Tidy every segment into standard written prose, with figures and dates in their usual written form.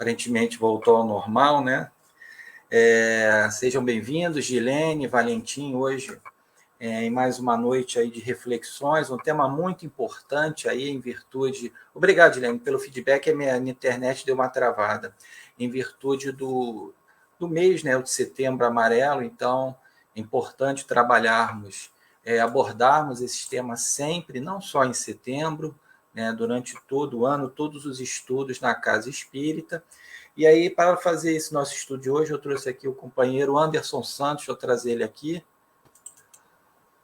aparentemente voltou ao normal, né? Sejam bem-vindos, Gilene, Valentim, hoje em mais uma noite aí de reflexões, um tema muito importante aí em virtude... Obrigado, Gilene, pelo feedback, a minha internet deu uma travada. Em virtude do mês, né, o de setembro amarelo, então é importante trabalharmos, abordarmos esses temas sempre, não só em setembro, né, durante todo o ano, todos os estudos na Casa Espírita. E aí, para fazer esse nosso estudo de hoje, eu trouxe aqui o companheiro Anderson Santos, deixa eu trazer ele aqui.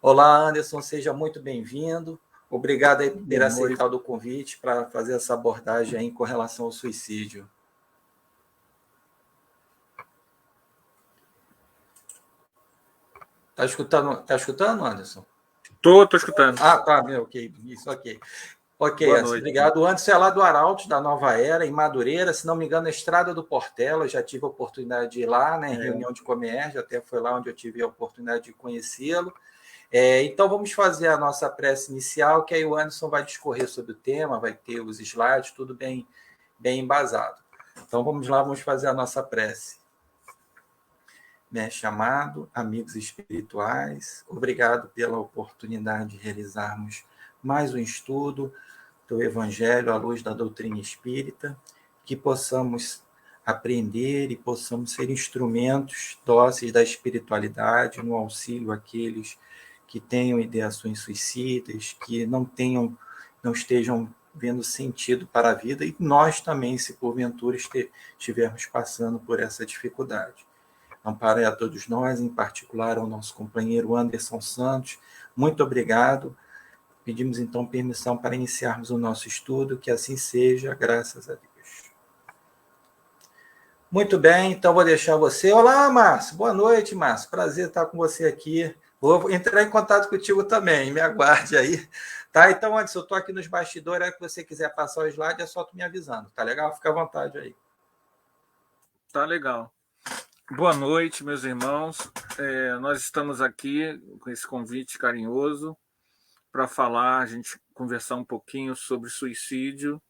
Olá, Anderson, seja muito bem-vindo. Obrigado aí por ter aceitado o convite para fazer essa abordagem aí com relação ao suicídio. Tá escutando, Anderson? Tô escutando. Ah, tá, ok, isso, ok. Ok, Boa noite. Obrigado. O Anderson é lá do Arautos, da Nova Era, em Madureira, se não me engano, na Estrada do Portela, eu já tive a oportunidade de ir lá, né, em reunião de Comércio, até foi lá onde eu tive a oportunidade de conhecê-lo. Então, vamos fazer a nossa prece inicial, que aí o Anderson vai discorrer sobre o tema, vai ter os slides, tudo bem embasado. Então, vamos lá, vamos fazer a nossa prece. Mestre amado, amigos espirituais, obrigado pela oportunidade de realizarmos mais um estudo do Evangelho à luz da doutrina espírita, que possamos aprender e possamos ser instrumentos dóceis da espiritualidade no auxílio àqueles que tenham ideações suicidas, que não estejam vendo sentido para a vida, e nós também, se porventura estivermos passando por essa dificuldade. Ampare a todos nós, em particular ao nosso companheiro Anderson Santos. Muito obrigado. Pedimos, então, permissão para iniciarmos o nosso estudo, que assim seja, graças a Deus. Muito bem, então vou deixar você. Olá, Márcio. Boa noite, Márcio. Prazer estar com você aqui. Vou entrar em contato contigo também, me aguarde aí. Tá? Então, Anderson, eu estou aqui nos bastidores, que você quiser passar o slide, é só tu me avisando, tá legal? Fica à vontade aí. Tá legal. Boa noite, meus irmãos. Nós estamos aqui com esse convite carinhoso para falar, a gente conversar um pouquinho sobre suicídio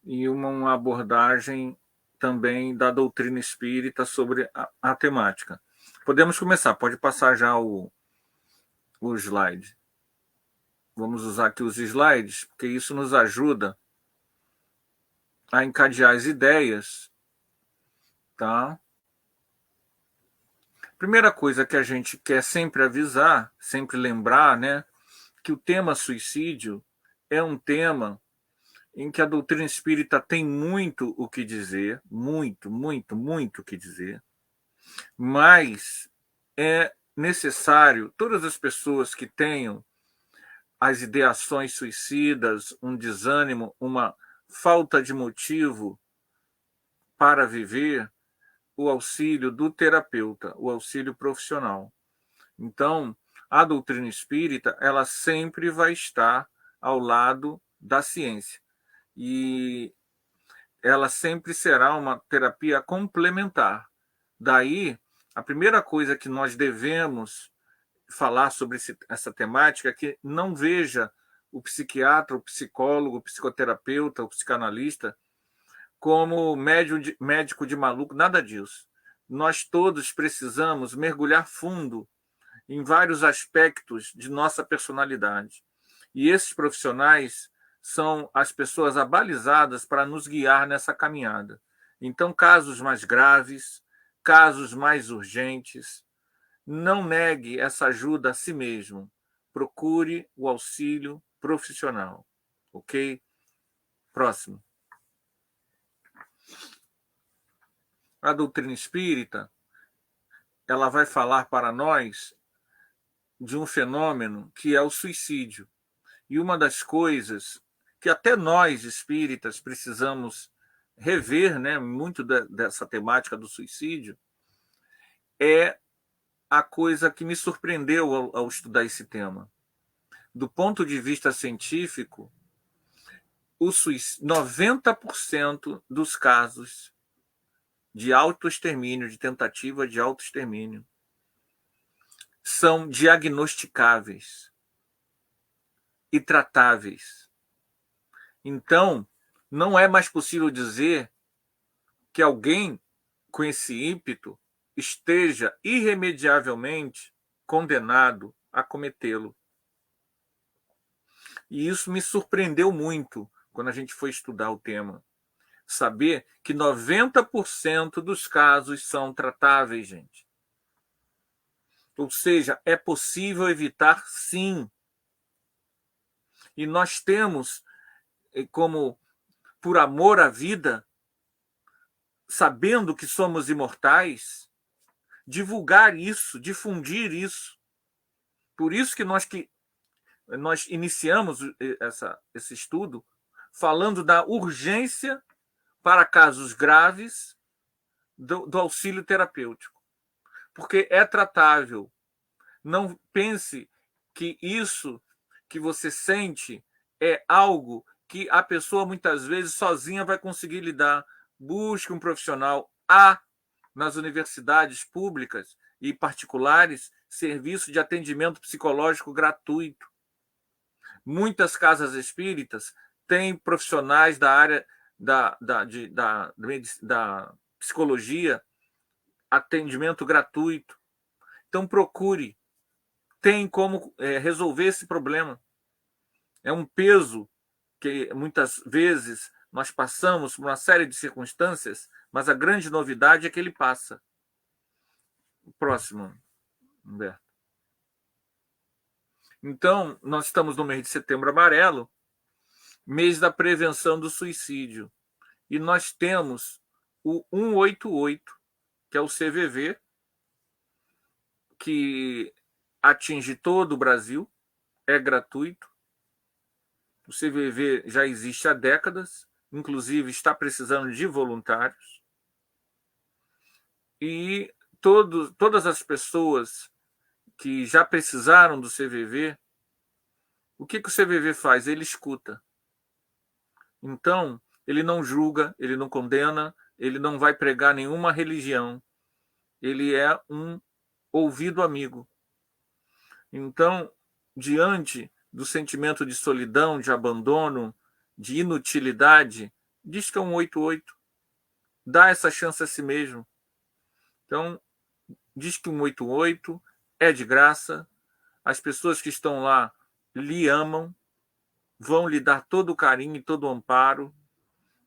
e uma abordagem também da doutrina espírita sobre a temática. Podemos começar, pode passar já o slide. Vamos usar aqui os slides, porque isso nos ajuda a encadear as ideias, tá? Primeira coisa que a gente quer sempre avisar, sempre lembrar, né, que o tema suicídio é um tema em que a doutrina espírita tem muito o que dizer, muito, muito, muito o que dizer, mas é necessário todas as pessoas que tenham as ideações suicidas, um desânimo, uma falta de motivo para viver, o auxílio do terapeuta, o auxílio profissional. Então, a doutrina espírita, ela sempre vai estar ao lado da ciência. E ela sempre será uma terapia complementar. Daí, a primeira coisa que nós devemos falar sobre essa temática é que não veja o psiquiatra, o psicólogo, o psicoterapeuta, o psicanalista como médico de maluco, nada disso. Nós todos precisamos mergulhar fundo em vários aspectos de nossa personalidade. E esses profissionais são as pessoas abalizadas para nos guiar nessa caminhada. Então, casos mais graves, casos mais urgentes, não negue essa ajuda a si mesmo. Procure o auxílio profissional. Ok? Próximo. A doutrina espírita, ela vai falar para nós de um fenômeno que é o suicídio. E uma das coisas que até nós espíritas precisamos rever, né, muito dessa temática do suicídio, é a coisa que me surpreendeu ao estudar esse tema. Do ponto de vista científico, 90% dos casos de autoextermínio, de tentativa de autoextermínio, são diagnosticáveis e tratáveis. Então, não é mais possível dizer que alguém com esse ímpeto esteja irremediavelmente condenado a cometê-lo. E isso me surpreendeu muito quando a gente foi estudar o tema. Saber que 90% dos casos são tratáveis, gente. Ou seja, é possível evitar, sim. E nós temos, como por amor à vida, sabendo que somos imortais, divulgar isso, difundir isso. Por isso que nós iniciamos esse estudo falando da urgência para casos graves do auxílio terapêutico. Porque é tratável. Não pense que isso que você sente é algo que a pessoa muitas vezes sozinha vai conseguir lidar. Busque um profissional. Há nas universidades públicas e particulares serviço de atendimento psicológico gratuito. Muitas casas espíritas têm profissionais da área da psicologia, atendimento gratuito. Então procure. Tem como resolver esse problema. É um peso que muitas vezes nós passamos por uma série de circunstâncias, mas a grande novidade é que ele passa. Próximo, Humberto. Então, nós estamos no mês de Setembro Amarelo, mês da prevenção do suicídio. E nós temos o 188, que é o CVV, que atinge todo o Brasil, é gratuito. O CVV já existe há décadas, inclusive está precisando de voluntários. E todas as pessoas que já precisaram do CVV, o que o CVV faz? Ele escuta. Então, ele não julga, ele não condena, ele não vai pregar nenhuma religião. Ele é um ouvido amigo. Então, diante do sentimento de solidão, de abandono, de inutilidade, diz que é um 88. Dá essa chance a si mesmo. Então, diz que um 88 é de graça. As pessoas que estão lá lhe amam, vão lhe dar todo o carinho e todo o amparo.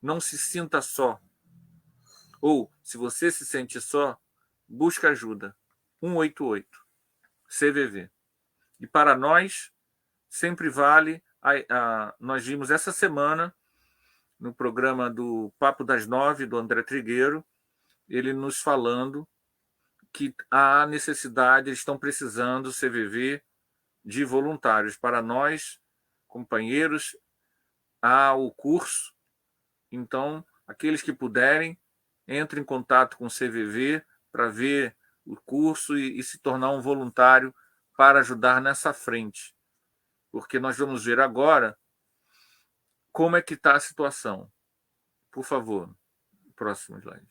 Não se sinta só. Ou, se você se sente só, busque ajuda. 188, CVV. E para nós, sempre vale. Nós vimos essa semana, no programa do Papo das 9, do André Trigueiro, ele nos falando que há necessidade, eles estão precisando, CVV, de voluntários. Para nós, companheiros, há o curso. Então, aqueles que puderem, entrem em contato com o CVV para ver o curso e se tornar um voluntário para ajudar nessa frente. Porque nós vamos ver agora como é que está a situação. Por favor, próximo slide.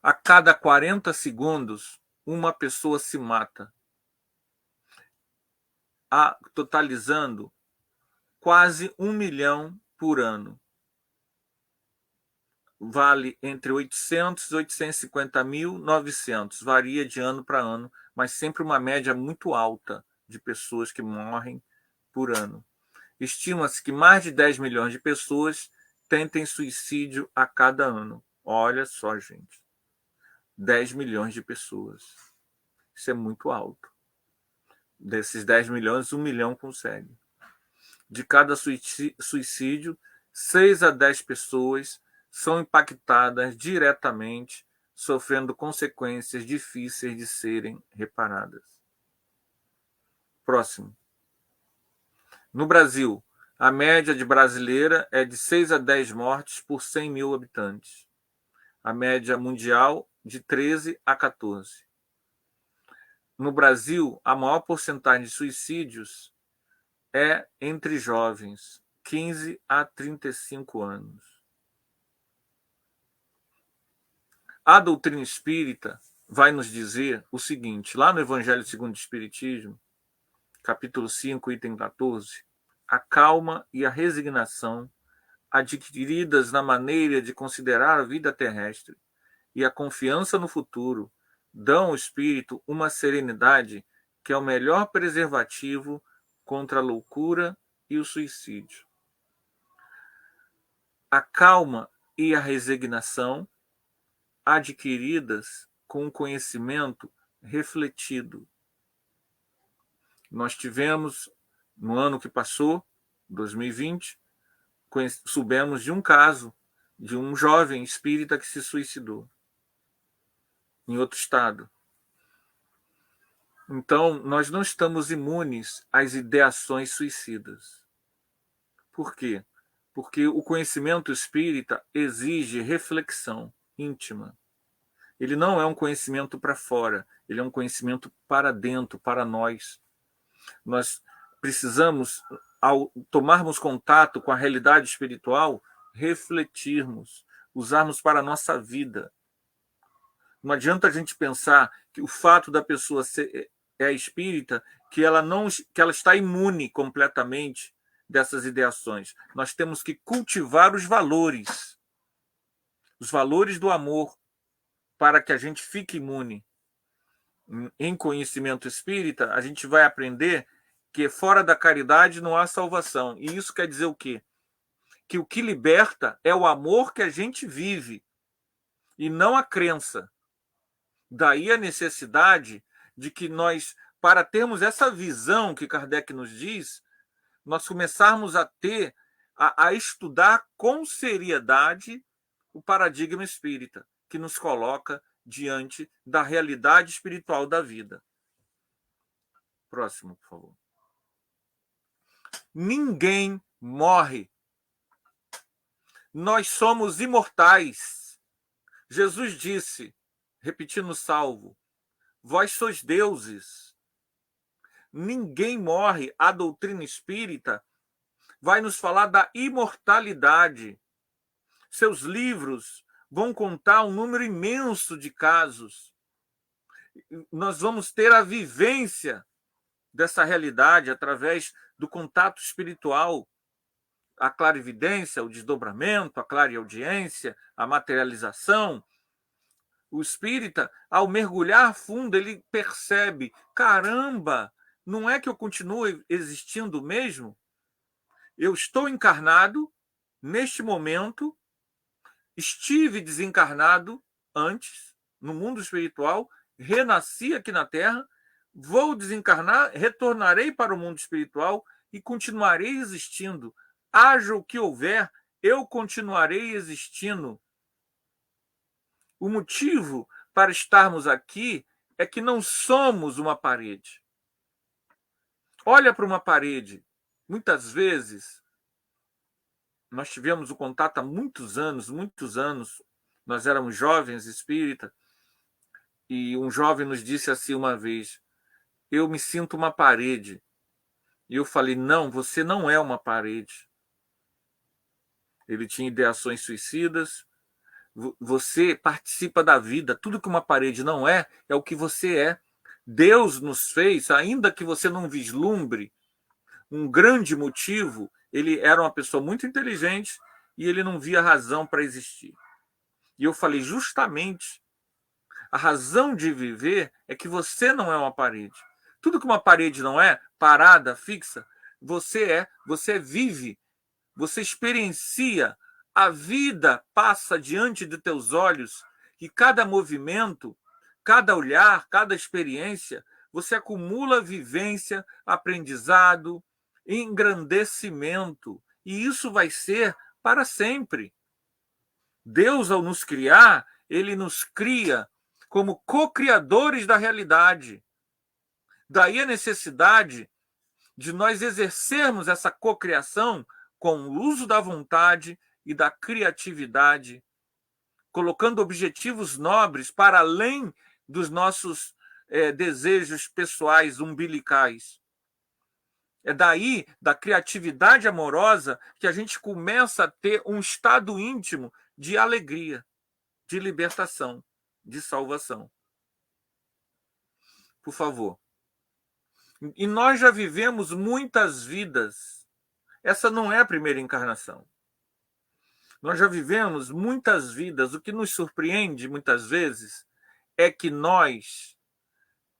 A cada 40 segundos, uma pessoa se mata, totalizando quase 1 milhão por ano. Vale entre 800 e 850 mil, 900. Varia de ano para ano, mas sempre uma média muito alta de pessoas que morrem por ano. Estima-se que mais de 10 milhões de pessoas tentem suicídio a cada ano. Olha só, gente. 10 milhões de pessoas. Isso é muito alto. Desses 10 milhões, 1 milhão consegue. De cada suicídio, 6 a 10 pessoas são impactadas diretamente, sofrendo consequências difíceis de serem reparadas. Próximo. No Brasil, a média de brasileira é de 6 a 10 mortes por 100 mil habitantes. A média mundial, de 13 a 14. No Brasil, a maior porcentagem de suicídios é entre jovens, 15 a 35 anos. A doutrina espírita vai nos dizer o seguinte, lá no Evangelho segundo o Espiritismo, capítulo 5, item 14, a calma e a resignação adquiridas na maneira de considerar a vida terrestre e a confiança no futuro dão ao espírito uma serenidade que é o melhor preservativo contra a loucura e o suicídio. A calma e a resignação adquiridas com o conhecimento refletido. Nós tivemos, no ano que passou, 2020, soubemos de um caso de um jovem espírita que se suicidou em outro estado. Então, nós não estamos imunes às ideações suicidas. Por quê? Porque o conhecimento espírita exige reflexão íntima. Ele não é um conhecimento para fora, ele é um conhecimento para dentro, para nós. Nós precisamos, ao tomarmos contato com a realidade espiritual, refletirmos, usarmos para a nossa vida. Não adianta a gente pensar que o fato da pessoa ser espírita, que ela está imune completamente dessas ideações. Nós temos que cultivar os valores do amor, para que a gente fique imune. Em conhecimento espírita, a gente vai aprender que fora da caridade não há salvação. E isso quer dizer o quê? Que o que liberta é o amor que a gente vive, e não a crença. Daí a necessidade de que nós, para termos essa visão que Kardec nos diz, nós começarmos a ter, a estudar com seriedade o paradigma espírita, que nos coloca diante da realidade espiritual da vida. Próximo, por favor. Ninguém morre. Nós somos imortais. Jesus disse, repetindo o salvo, vós sois deuses. Ninguém morre. A doutrina espírita vai nos falar da imortalidade. Seus livros vão contar um número imenso de casos. Nós vamos ter a vivência dessa realidade através do contato espiritual, a clarividência, o desdobramento, a clareaudiência, a materialização. O espírita, ao mergulhar fundo, ele percebe, caramba, não é que eu continuo existindo mesmo? Eu estou encarnado neste momento, estive desencarnado antes, no mundo espiritual, renasci aqui na Terra, vou desencarnar, retornarei para o mundo espiritual e continuarei existindo. Haja o que houver, eu continuarei existindo. O motivo para estarmos aqui é que não somos uma parede. Olha para uma parede. Muitas vezes, nós tivemos o contato há muitos anos, nós éramos jovens espíritas, e um jovem nos disse assim uma vez, eu me sinto uma parede. E eu falei, não, você não é uma parede. Ele tinha ideações suicidas, você participa da vida, tudo que uma parede não é o que você é. Deus nos fez, ainda que você não vislumbre um grande motivo, ele era uma pessoa muito inteligente e ele não via razão para existir. E eu falei, justamente, a razão de viver é que você não é uma parede. Tudo que uma parede não é, parada, fixa, você vive, você experiencia, a vida passa diante de teus olhos e cada movimento, cada olhar, cada experiência, você acumula vivência, aprendizado, engrandecimento, e isso vai ser para sempre. Deus, ao nos criar, ele nos cria como co-criadores da realidade. Daí a necessidade de nós exercermos essa cocriação com o uso da vontade e da criatividade, colocando objetivos nobres para além dos nossos desejos pessoais umbilicais. É daí, da criatividade amorosa, que a gente começa a ter um estado íntimo de alegria, de libertação, de salvação. Por favor. E nós já vivemos muitas vidas. Essa não é a primeira encarnação. Nós já vivemos muitas vidas. O que nos surpreende muitas vezes é que nós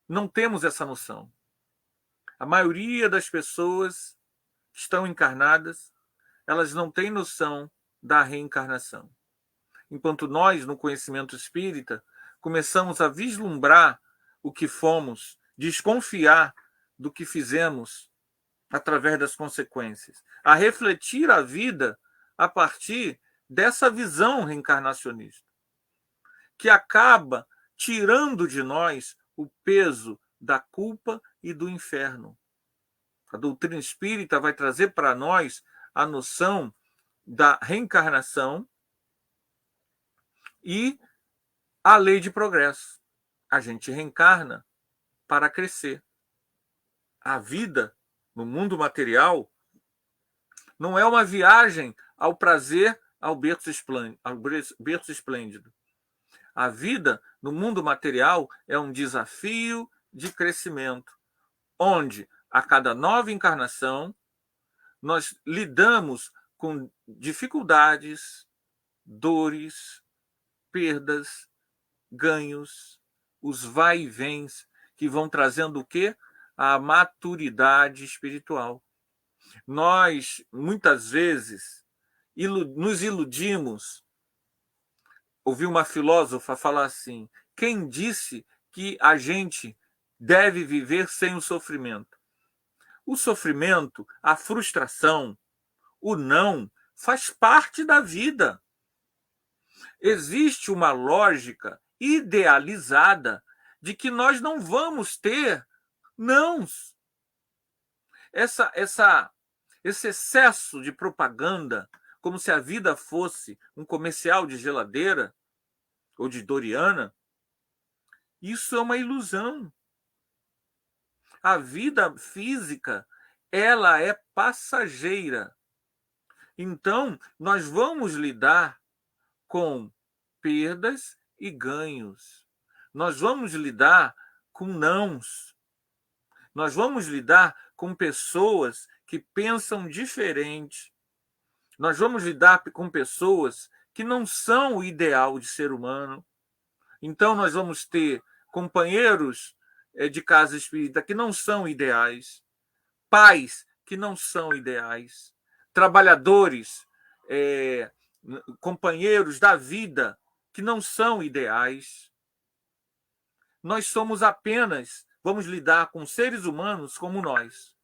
não temos essa noção. A maioria das pessoas que estão encarnadas, elas não têm noção da reencarnação. Enquanto nós, no conhecimento espírita, começamos a vislumbrar o que fomos, desconfiar do que fizemos através das consequências, a refletir a vida a partir dessa visão reencarnacionista, que acaba tirando de nós o peso da culpa e do inferno. A doutrina espírita vai trazer para nós a noção da reencarnação e a lei de progresso. A gente reencarna para crescer. A vida no mundo material não é uma viagem ao prazer, ao berço esplêndido. A vida no mundo material é um desafio de crescimento, onde a cada nova encarnação nós lidamos com dificuldades, dores, perdas, ganhos, os vai e vens que vão trazendo o quê? A maturidade espiritual. Nós, muitas vezes, nos iludimos. Ouvi uma filósofa falar assim: quem disse que a gente deve viver sem o sofrimento? O sofrimento, a frustração, o não, faz parte da vida. Existe uma lógica idealizada de que nós não vamos ter nãos. Esse excesso de propaganda, como se a vida fosse um comercial de geladeira ou de Doriana, isso é uma ilusão. A vida física, ela é passageira. Então, nós vamos lidar com perdas e ganhos. Nós vamos lidar com nãos. Nós vamos lidar com pessoas que pensam diferente. Nós vamos lidar com pessoas que não são o ideal de ser humano. Então, nós vamos ter companheiros de casa espírita que não são ideais, pais que não são ideais, trabalhadores, companheiros da vida que não são ideais. Nós somos apenas, vamos lidar com seres humanos como nós.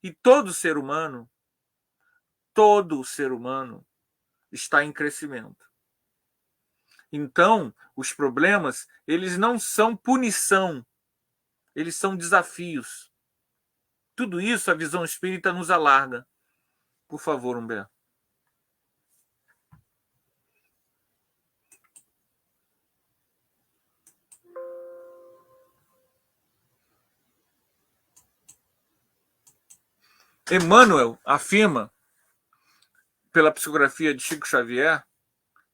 E todo ser humano está em crescimento. Então, os problemas, eles não são punição, eles são desafios. Tudo isso a visão espírita nos alarga. Por favor, Humberto. Emmanuel afirma, pela psicografia de Chico Xavier,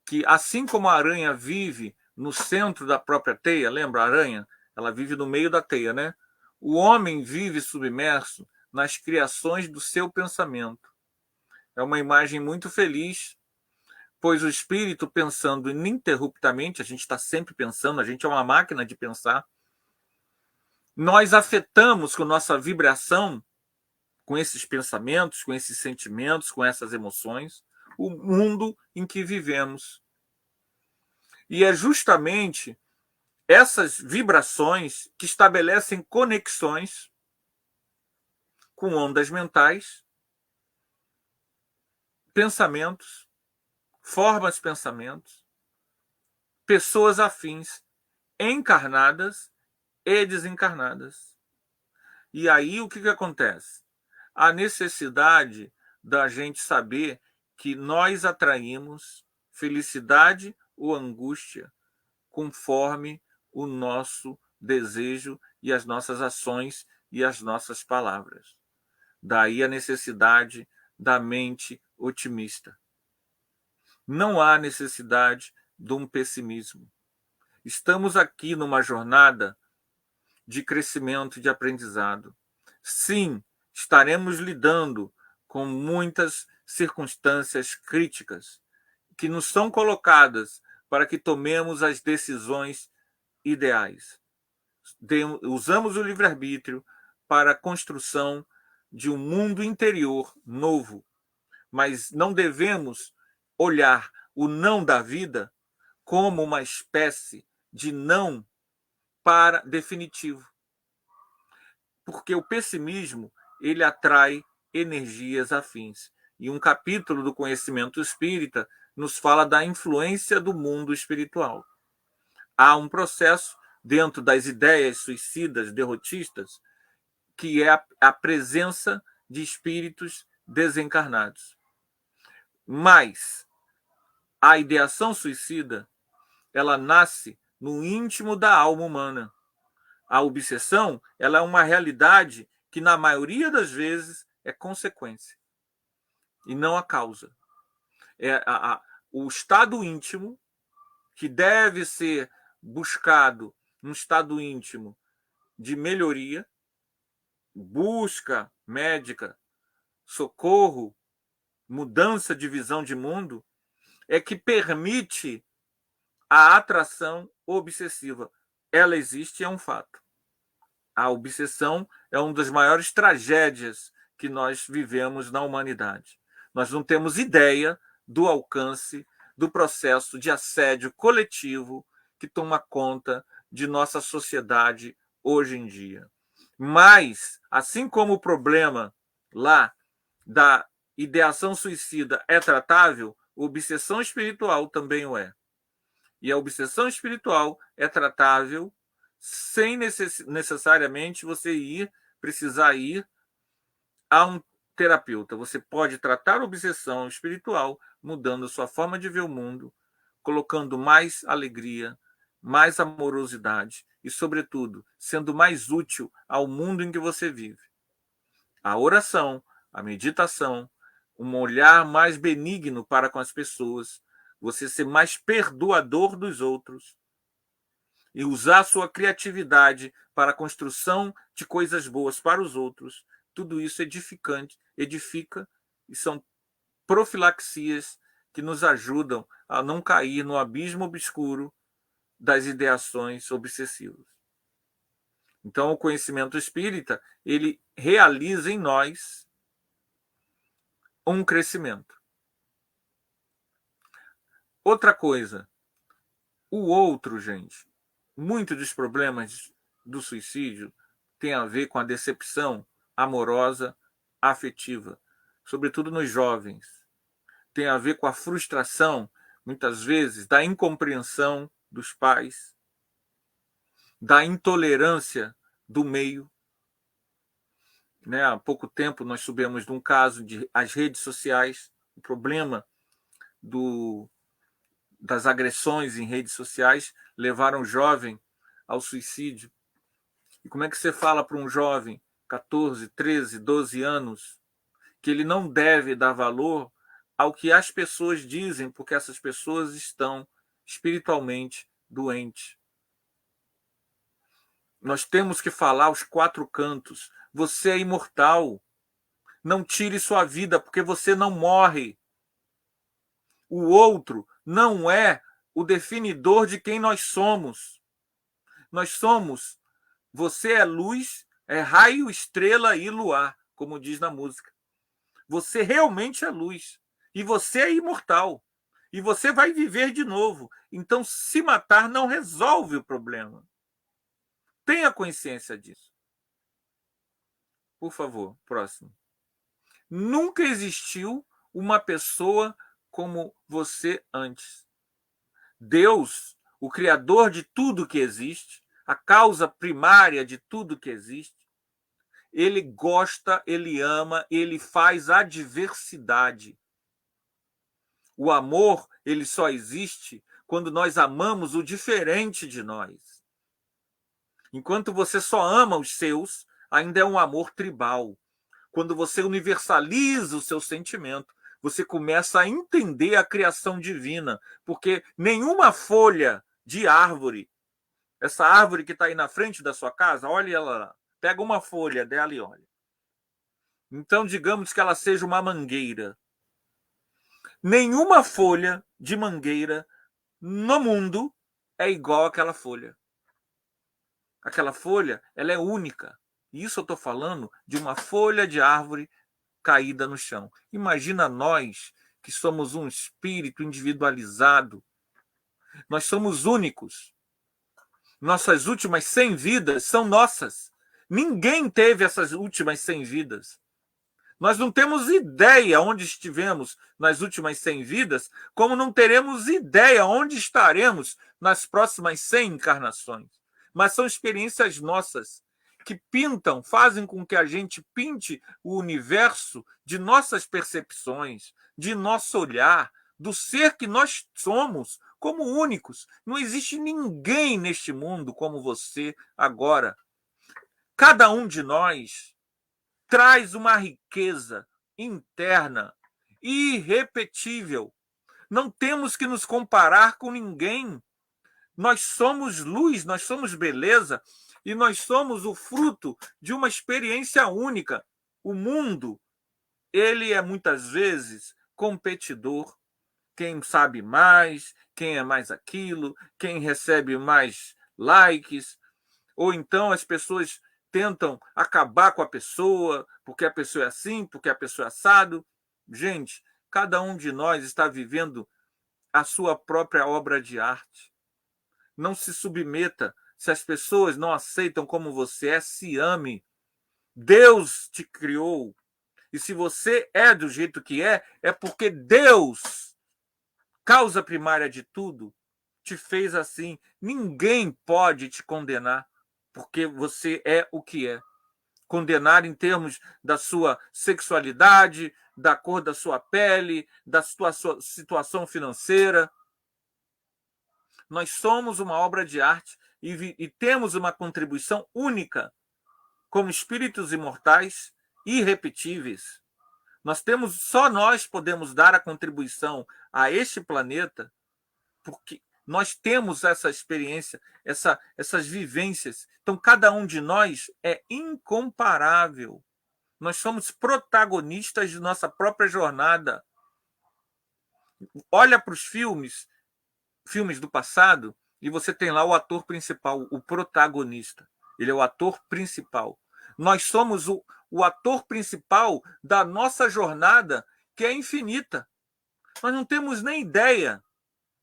que assim como a aranha vive no centro da própria teia, lembra a aranha? Ela vive no meio da teia, né? O homem vive submerso nas criações do seu pensamento. É uma imagem muito feliz, pois o espírito pensando ininterruptamente, a gente está sempre pensando, a gente é uma máquina de pensar, nós afetamos com nossa vibração, com esses pensamentos, com esses sentimentos, com essas emoções, o mundo em que vivemos. E é justamente essas vibrações que estabelecem conexões com ondas mentais, pensamentos, formas de pensamentos, pessoas afins, encarnadas e desencarnadas. E aí o que acontece? A necessidade da gente saber que nós atraímos felicidade ou angústia conforme o nosso desejo e as nossas ações e as nossas palavras. Daí a necessidade da mente otimista. Não há necessidade de um pessimismo. Estamos aqui numa jornada de crescimento e de aprendizado. Sim, estaremos lidando com muitas circunstâncias críticas que nos são colocadas para que tomemos as decisões ideais. Usamos o livre-arbítrio para a construção de um mundo interior novo, mas não devemos olhar o não da vida como uma espécie de não para definitivo, porque o pessimismo ele atrai energias afins. E um capítulo do Conhecimento Espírita nos fala da influência do mundo espiritual. Há um processo dentro das ideias suicidas, derrotistas, que é a presença de espíritos desencarnados. Mas a ideação suicida, ela nasce no íntimo da alma humana. A obsessão, ela é uma realidade que, na maioria das vezes, é consequência e não a causa. É o estado íntimo, que deve ser buscado, um estado íntimo de melhoria, busca médica, socorro, mudança de visão de mundo, é que permite a atração obsessiva. Ela existe e é um fato. A obsessão é uma das maiores tragédias que nós vivemos na humanidade. Nós não temos ideia do alcance do processo de assédio coletivo que toma conta de nossa sociedade hoje em dia. Mas, assim como o problema lá da ideação suicida é tratável, a obsessão espiritual também o é. E a obsessão espiritual é tratável sem necessariamente você precisar ir a um terapeuta. Você pode tratar a obsessão espiritual mudando sua forma de ver o mundo, colocando mais alegria, mais amorosidade e, sobretudo, sendo mais útil ao mundo em que você vive. A oração, a meditação, um olhar mais benigno para com as pessoas, você ser mais perdoador dos outros e usar sua criatividade para a construção de coisas boas para os outros, tudo isso edifica e são profilaxias que nos ajudam a não cair no abismo obscuro das ideações obsessivas. Então, o conhecimento espírita, ele realiza em nós um crescimento. Outra coisa, o outro, gente, muitos dos problemas do suicídio tem a ver com a decepção amorosa, afetiva, sobretudo nos jovens. Tem a ver com a frustração, muitas vezes, da incompreensão dos pais, da intolerância do meio. Né? Há pouco tempo nós soubemos de um caso de as redes sociais, o problema das agressões em redes sociais levaram o jovem ao suicídio. E como é que você fala para um jovem, 14, 13, 12 anos, que ele não deve dar valor ao que as pessoas dizem, porque essas pessoas estão espiritualmente doentes? Nós temos que falar aos quatro cantos. Você é imortal. Não tire sua vida, porque você não morre. O outro não é o definidor de quem nós somos. Nós somos. Você é luz, é raio, estrela e luar, como diz na música. Você realmente é luz. E você é imortal. E você vai viver de novo. Então, se matar não resolve o problema. Tenha consciência disso. Por favor, próximo. Nunca existiu uma pessoa como você antes. Deus, o Criador de tudo que existe, a causa primária de tudo que existe, ele gosta, ele ama, ele faz a diversidade. O amor, ele só existe quando nós amamos o diferente de nós. Enquanto você só ama os seus, ainda é um amor tribal. Quando você universaliza o seu sentimento, você começa a entender a criação divina, porque nenhuma folha de árvore, essa árvore que está aí na frente da sua casa, olha ela lá, pega uma folha dela e olha. Então, digamos que ela seja uma mangueira. Nenhuma folha de mangueira no mundo é igual àquela folha. Aquela folha, ela é única. E isso eu estou falando de uma folha de árvore caída no chão. Imagina nós, que somos um espírito individualizado. Nós somos únicos. Nossas últimas 100 vidas são nossas. Ninguém teve essas últimas 100 vidas. Nós não temos ideia onde estivemos nas últimas 100 vidas, como não teremos ideia onde estaremos nas próximas 100 encarnações. Mas são experiências nossas que pintam, fazem com que a gente pinte o universo de nossas percepções, de nosso olhar, do ser que nós somos, como únicos. Não existe ninguém neste mundo como você agora. Cada um de nós traz uma riqueza interna irrepetível. Não temos que nos comparar com ninguém. Nós somos luz, nós somos beleza e nós somos o fruto de uma experiência única. O mundo, ele é muitas vezes competidor. Quem sabe mais, quem é mais aquilo, quem recebe mais likes, ou então as pessoas tentam acabar com a pessoa, porque a pessoa é assim, porque a pessoa é assado. Gente, cada um de nós está vivendo a sua própria obra de arte. Não se submeta. Se as pessoas não aceitam como você é, se ame. Deus te criou. E se você é do jeito que é porque Deus, causa primária de tudo, te fez assim. Ninguém pode te condenar, porque você é o que é. Condenar em termos da sua sexualidade, da cor da sua pele, da sua situação financeira. Nós somos uma obra de arte e temos uma contribuição única como espíritos imortais, irrepetíveis. Só nós podemos dar a contribuição a este planeta, porque nós temos essa experiência, essas vivências. Então, cada um de nós é incomparável. Nós somos protagonistas de nossa própria jornada. Olha para os filmes do passado, e você tem lá o ator principal, o protagonista. Ele é o ator principal. Nós somos o ator principal da nossa jornada, que é infinita. Nós não temos nem ideia,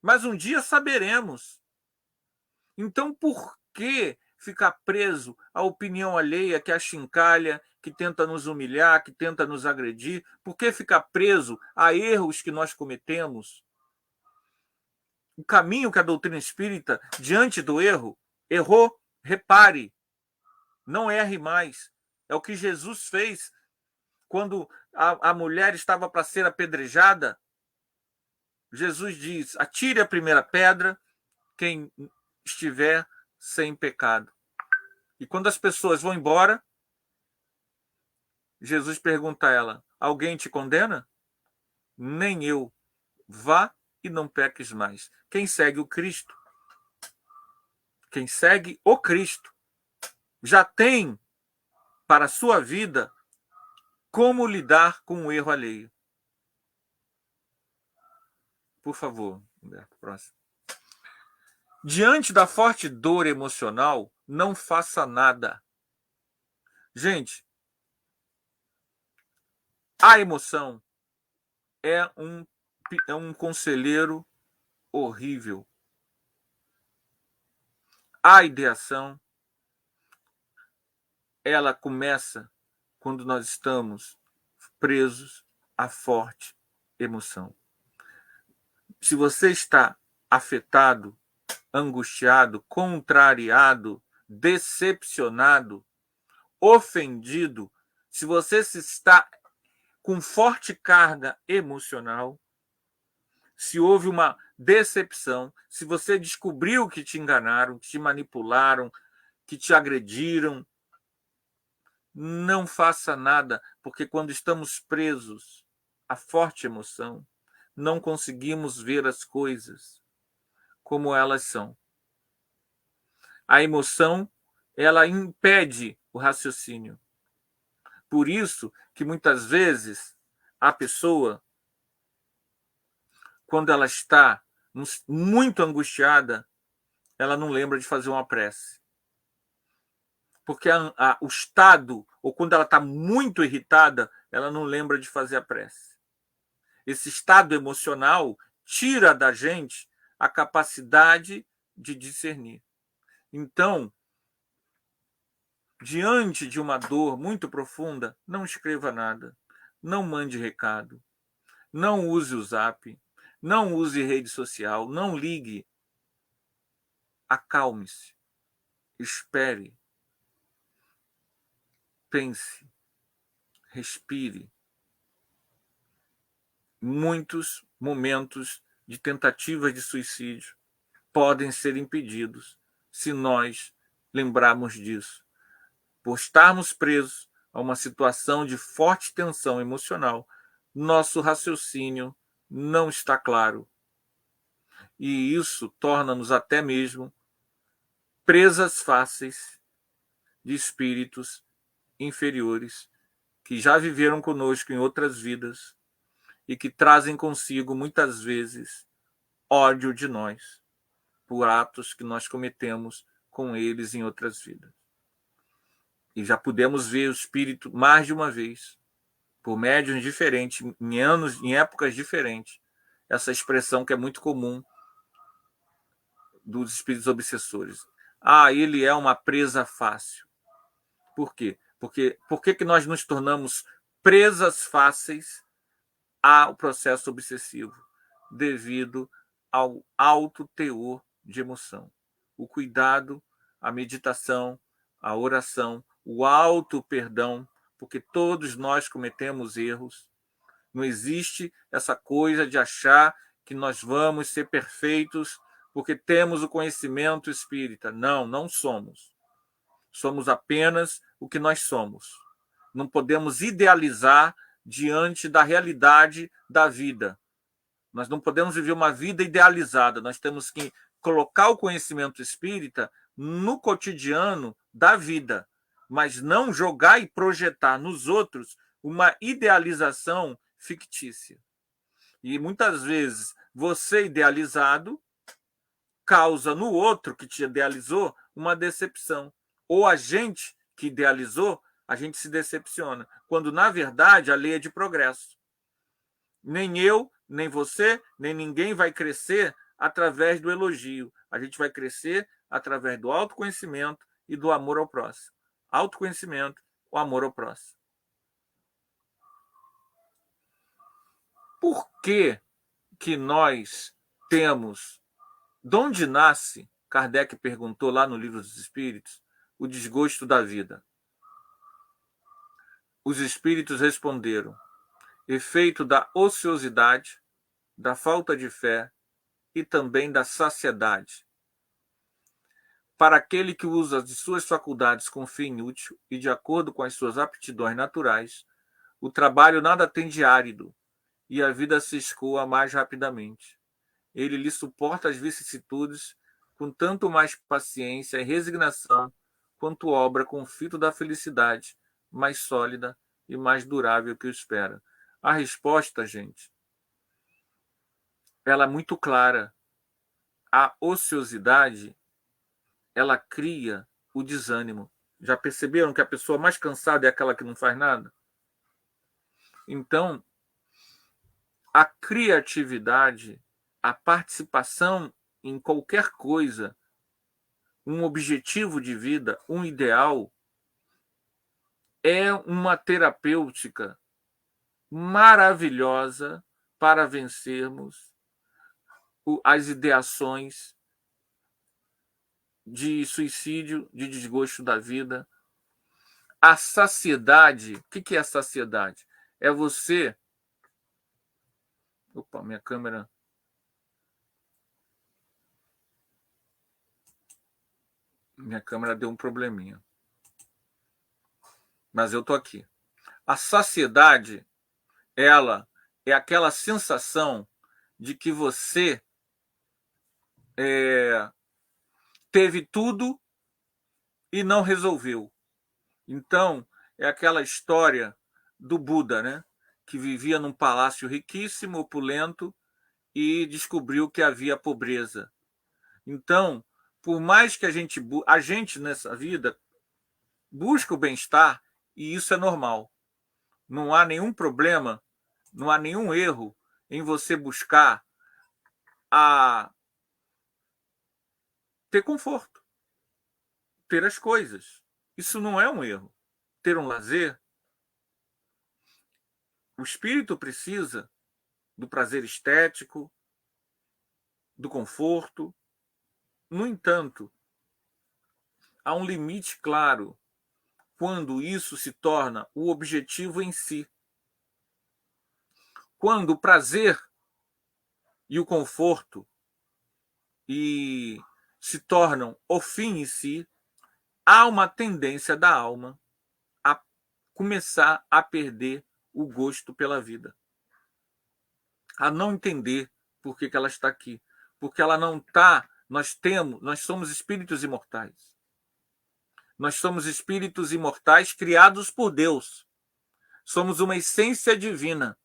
mas um dia saberemos. Então, por que ficar preso à opinião alheia que achincalha, que tenta nos humilhar, que tenta nos agredir? Por que ficar preso a erros que nós cometemos? O caminho que a doutrina espírita, diante do erro, errou, repare, não erre mais. É o que Jesus fez quando a mulher estava para ser apedrejada. Jesus diz: atire a primeira pedra quem estiver sem pecado. E quando as pessoas vão embora, Jesus pergunta a ela: alguém te condena? Nem eu. Vá e não peques mais. Quem segue o Cristo, já tem para a sua vida como lidar com o erro alheio. Por favor, Humberto, próximo. Diante da forte dor emocional, não faça nada. Gente, a emoção é um conselheiro horrível. A ideação, ela começa quando nós estamos presos à forte emoção. Se você está afetado, angustiado, contrariado, decepcionado, ofendido, se você está com forte carga emocional, se houve uma decepção, se você descobriu que te enganaram, que te manipularam, que te agrediram, não faça nada, porque quando estamos presos à forte emoção, não conseguimos ver as coisas como elas são. A emoção, ela impede o raciocínio. Por isso que muitas vezes a pessoa quando ela está muito angustiada, ela não lembra de fazer uma prece. Porque o estado, ou quando ela está muito irritada, ela não lembra de fazer a prece. Esse estado emocional tira da gente a capacidade de discernir. Então, diante de uma dor muito profunda, não escreva nada, não mande recado, não use o Zap, não use rede social, não ligue. Acalme-se, espere, pense, respire. Muitos momentos de tentativas de suicídio podem ser impedidos se nós lembrarmos disso. Por estarmos presos a uma situação de forte tensão emocional, nosso raciocínio não está claro. E isso torna-nos até mesmo presas fáceis de espíritos inferiores que já viveram conosco em outras vidas e que trazem consigo, muitas vezes, ódio de nós por atos que nós cometemos com eles em outras vidas. E já pudemos ver o espírito mais de uma vez, por médiuns diferentes, em épocas diferentes, essa expressão que é muito comum dos espíritos obsessores. Ele é uma presa fácil. Por quê? Por que nós nos tornamos presas fáceis ao processo obsessivo? Devido ao alto teor de emoção. O cuidado, a meditação, a oração, o auto perdão, porque todos nós cometemos erros. Não existe essa coisa de achar que nós vamos ser perfeitos porque temos o conhecimento espírita. Não, não somos. Somos apenas o que nós somos. Não podemos idealizar diante da realidade da vida. Nós não podemos viver uma vida idealizada. Nós temos que colocar o conhecimento espírita no cotidiano da vida, mas não jogar e projetar nos outros uma idealização fictícia. E muitas vezes você idealizado causa no outro que te idealizou uma decepção. Ou a gente que idealizou, a gente se decepciona, quando na verdade a lei é de progresso. Nem eu, nem você, nem ninguém vai crescer através do elogio. A gente vai crescer através do autoconhecimento e do amor ao próximo. Autoconhecimento, o amor ao próximo. Por que que nós temos... De onde nasce, Kardec perguntou lá no Livro dos Espíritos, o desgosto da vida? Os espíritos responderam: efeito da ociosidade, da falta de fé e também da saciedade. Para aquele que usa de suas faculdades com fim útil e de acordo com as suas aptidões naturais, o trabalho nada tem de árido e a vida se escoa mais rapidamente. Ele lhe suporta as vicissitudes com tanto mais paciência e resignação quanto obra com o fito da felicidade mais sólida e mais durável que o espera. A resposta, gente, ela é muito clara. A ociosidade, ela cria o desânimo. Já perceberam que a pessoa mais cansada é aquela que não faz nada? Então, a criatividade, a participação em qualquer coisa, um objetivo de vida, um ideal, é uma terapêutica maravilhosa para vencermos as ideações de suicídio, de desgosto da vida. A saciedade, o que é a saciedade? É você... Opa, minha câmera... Minha câmera deu um probleminha. Mas eu tô aqui. A saciedade, ela é aquela sensação de que você teve tudo e não resolveu. Então, é aquela história do Buda, né? Que vivia num palácio riquíssimo, opulento, e descobriu que havia pobreza. Então, por mais que a gente nessa vida busca o bem-estar, e isso é normal. Não há nenhum problema, não há nenhum erro em você buscar ter conforto, ter as coisas. Isso não é um erro. Ter um lazer. O espírito precisa do prazer estético, do conforto. No entanto, há um limite claro quando isso se torna o objetivo em si. Quando o prazer e o conforto se tornam o fim em si, há uma tendência da alma a começar a perder o gosto pela vida, a não entender por que ela está aqui, porque ela não está. Nós somos espíritos imortais. Nós somos espíritos imortais criados por Deus. Somos uma essência divina.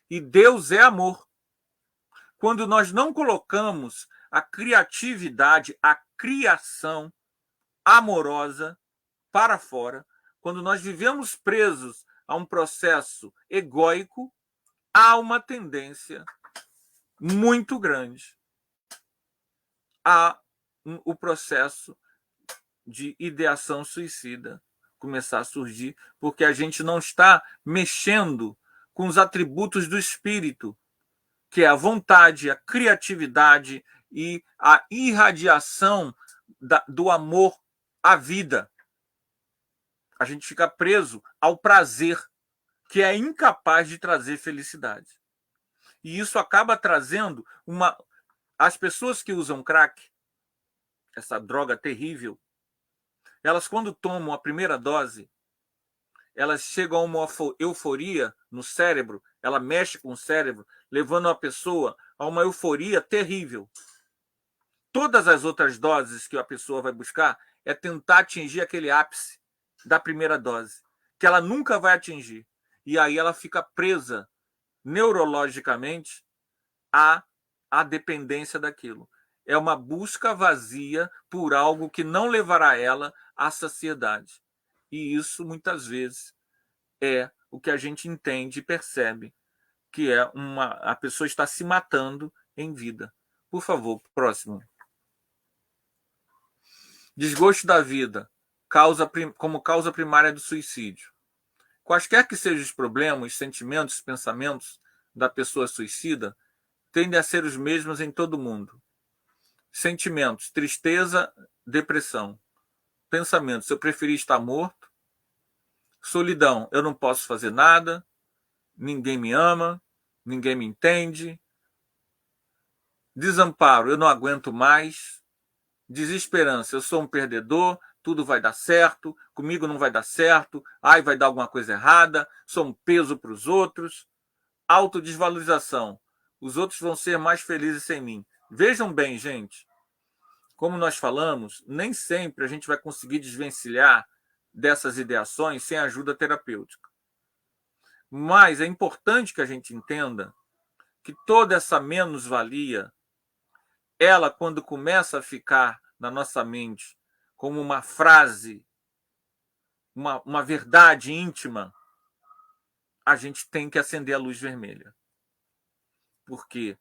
E Deus é amor. Quando nós não colocamos a criatividade, a criação amorosa para fora, quando nós vivemos presos a um processo egóico, há uma tendência muito grande o processo de ideação suicida começar a surgir, porque a gente não está mexendo com os atributos do espírito, que é a vontade, a criatividade e a irradiação do amor à vida. A gente fica preso ao prazer, que é incapaz de trazer felicidade. E isso acaba trazendo as pessoas que usam crack, essa droga terrível, elas, quando tomam a primeira dose, elas chegam a uma euforia no cérebro, ela mexe com o cérebro, levando a pessoa a uma euforia terrível. Todas as outras doses que a pessoa vai buscar é tentar atingir aquele ápice da primeira dose, que ela nunca vai atingir. E aí ela fica presa neurologicamente à dependência daquilo. É uma busca vazia por algo que não levará ela à saciedade. E isso, muitas vezes, é o que a gente entende e percebe, que é a pessoa está se matando em vida. Por favor, próximo. Desgosto da vida como causa primária do suicídio. Quaisquer que sejam os problemas, os sentimentos, os pensamentos da pessoa suicida, tendem a ser os mesmos em todo mundo. Sentimentos: tristeza, depressão. Pensamentos: eu preferi estar morto. Solidão: eu não posso fazer nada, ninguém me ama, ninguém me entende. Desamparo: eu não aguento mais. Desesperança: eu sou um perdedor, tudo vai dar certo, comigo não vai dar certo, vai dar alguma coisa errada, sou um peso para os outros. Autodesvalorização: os outros vão ser mais felizes sem mim. Vejam bem, gente, como nós falamos, nem sempre a gente vai conseguir desvencilhar dessas ideações sem ajuda terapêutica. Mas é importante que a gente entenda que toda essa menos-valia, ela, quando começa a ficar na nossa mente como uma frase, uma verdade íntima, a gente tem que acender a luz vermelha. Porque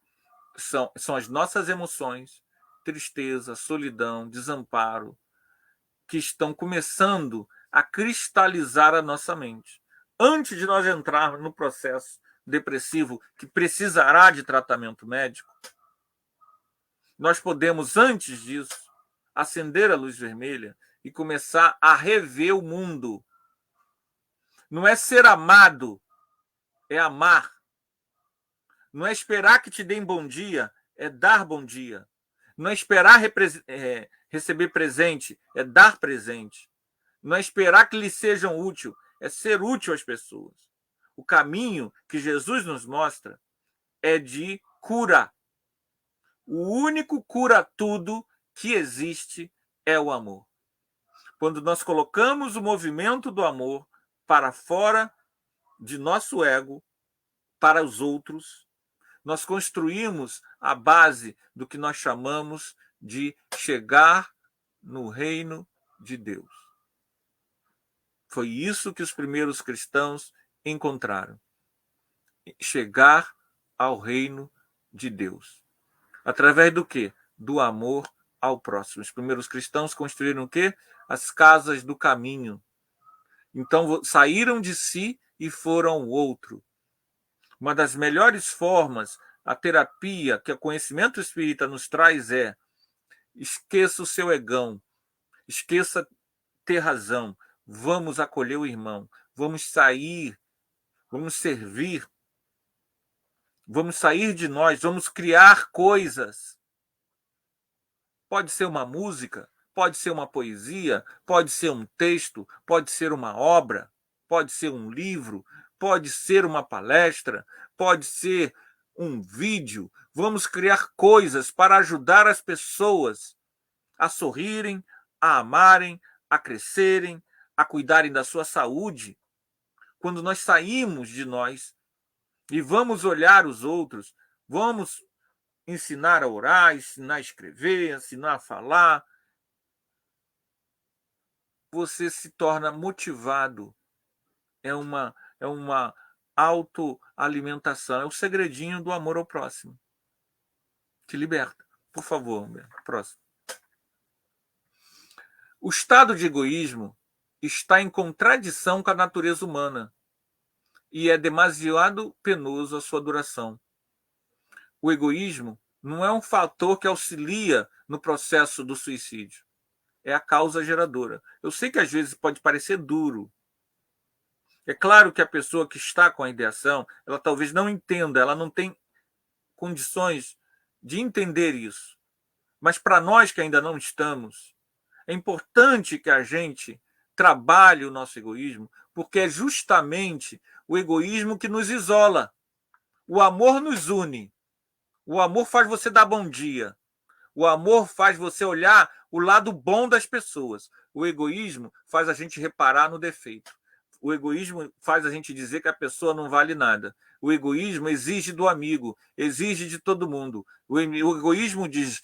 são as nossas emoções, tristeza, solidão, desamparo, que estão começando a cristalizar a nossa mente. Antes de nós entrarmos no processo depressivo, que precisará de tratamento médico, nós podemos, antes disso, acender a luz vermelha e começar a rever o mundo. Não é ser amado, é amar. Não é esperar que te deem bom dia, é dar bom dia. Não é esperar receber presente, é dar presente. Não é esperar que lhes sejam úteis, é ser útil às pessoas. O caminho que Jesus nos mostra é de cura. O único cura-tudo que existe é o amor. Quando nós colocamos o movimento do amor para fora de nosso ego, para os outros, nós construímos a base do que nós chamamos de chegar no reino de Deus. Foi isso que os primeiros cristãos encontraram. Chegar ao reino de Deus. Através do quê? Do amor ao próximo. Os primeiros cristãos construíram o quê? As casas do caminho. Então saíram de si e foram ao outro. Uma das melhores formas, a terapia que o conhecimento espírita nos traz é: esqueça o seu egão, esqueça ter razão, vamos acolher o irmão, vamos sair, vamos servir, vamos sair de nós, vamos criar coisas. Pode ser uma música, pode ser uma poesia, pode ser um texto, pode ser uma obra, pode ser um livro, pode ser uma palestra, pode ser um vídeo. Vamos criar coisas para ajudar as pessoas a sorrirem, a amarem, a crescerem, a cuidarem da sua saúde. Quando nós saímos de nós e vamos olhar os outros, vamos ensinar a orar, ensinar a escrever, ensinar a falar, você se torna motivado. É uma autoalimentação. É o segredinho do amor ao próximo. Te liberta. Por favor, próximo. O estado de egoísmo está em contradição com a natureza humana e é demasiado penoso a sua duração. O egoísmo não é um fator que auxilia no processo do suicídio. É a causa geradora. Eu sei que às vezes pode parecer duro. É claro que a pessoa que está com a ideação, ela talvez não entenda, ela não tem condições de entender isso. Mas para nós que ainda não estamos, é importante que a gente trabalhe o nosso egoísmo, porque é justamente o egoísmo que nos isola. O amor nos une. O amor faz você dar bom dia. O amor faz você olhar o lado bom das pessoas. O egoísmo faz a gente reparar no defeito. O egoísmo faz a gente dizer que a pessoa não vale nada. O egoísmo exige do amigo, exige de todo mundo. O egoísmo diz: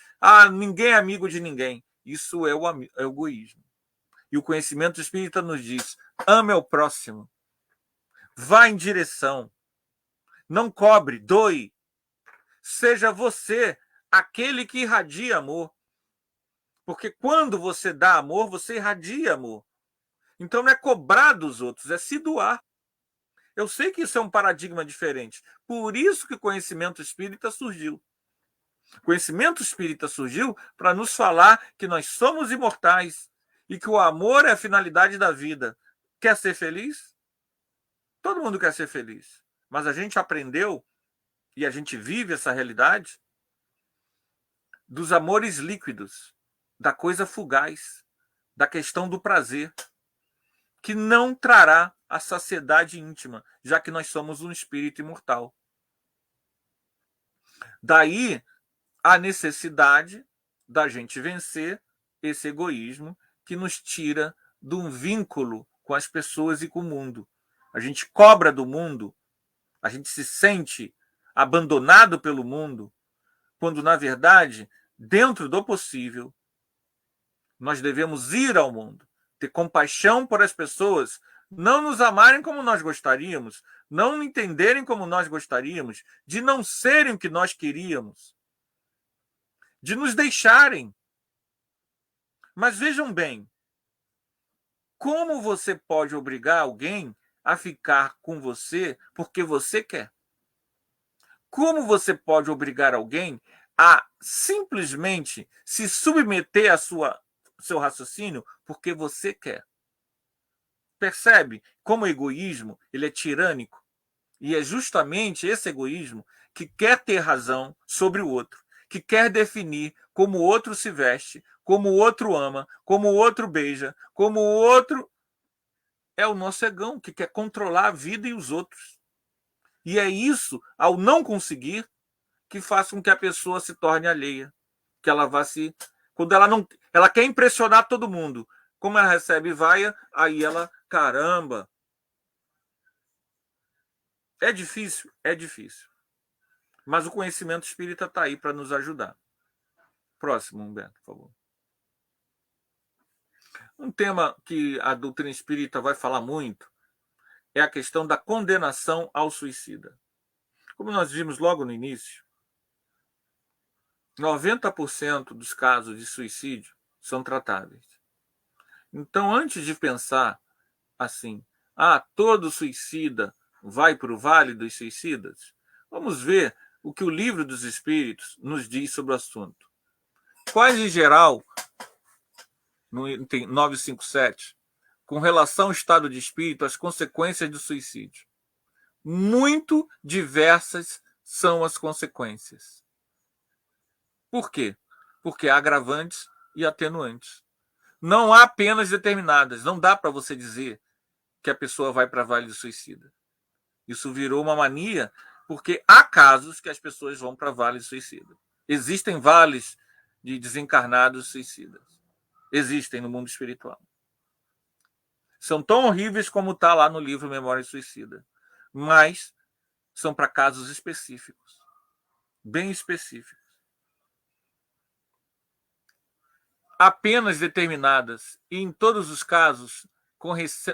ninguém é amigo de ninguém. Isso é o egoísmo. E o conhecimento espírita nos diz: ame ao próximo. Vá em direção. Não cobre, doe. Seja você aquele que irradia amor. Porque quando você dá amor, você irradia amor. Então não é cobrar dos outros, é se doar. Eu sei que isso é um paradigma diferente. Por isso que o conhecimento espírita surgiu. O conhecimento espírita surgiu para nos falar que nós somos imortais e que o amor é a finalidade da vida. Quer ser feliz? Todo mundo quer ser feliz. Mas a gente aprendeu, e a gente vive essa realidade, dos amores líquidos, da coisa fugaz, da questão do prazer, que não trará a saciedade íntima, já que nós somos um espírito imortal. Daí a necessidade da gente vencer esse egoísmo que nos tira de um vínculo com as pessoas e com o mundo. A gente cobra do mundo, a gente se sente abandonado pelo mundo, quando, na verdade, dentro do possível, nós devemos ir ao mundo, ter compaixão por as pessoas, não nos amarem como nós gostaríamos, não entenderem como nós gostaríamos, de não serem o que nós queríamos, de nos deixarem. Mas vejam bem, como você pode obrigar alguém a ficar com você porque você quer? Como você pode obrigar alguém a simplesmente se submeter a seu raciocínio porque você quer? Percebe como o egoísmo ele é tirânico? E é justamente esse egoísmo que quer ter razão sobre o outro, que quer definir como o outro se veste, como o outro ama, como o outro beija, como o outro... É o nosso egão que quer controlar a vida e os outros. E é isso, ao não conseguir, que faz com que a pessoa se torne alheia, que ela vá se... Quando ela quer impressionar todo mundo, como ela recebe vaia, aí ela, caramba. É difícil, é difícil. Mas o conhecimento espírita está aí para nos ajudar. Próximo, Humberto, por favor. Um tema que a doutrina espírita vai falar muito é a questão da condenação ao suicida. Como nós vimos logo no início, 90% dos casos de suicídio são tratáveis. Então, antes de pensar assim, todo suicida vai para o vale dos suicidas, vamos ver o que o Livro dos Espíritos nos diz sobre o assunto. Quais, em geral, no item 957, com relação ao estado de espírito, as consequências do suicídio? Muito diversas são as consequências. Por quê? Porque há agravantes e atenuantes. Não há penas determinadas. Não dá para você dizer que a pessoa vai para vale do suicida. Isso virou uma mania, porque há casos que as pessoas vão para vale do suicida. Existem vales de desencarnados suicidas. Existem no mundo espiritual. São tão horríveis como está lá no livro Memória Suicida. Mas são para casos específicos. Bem específicos. Há penas determinadas e, em todos os casos,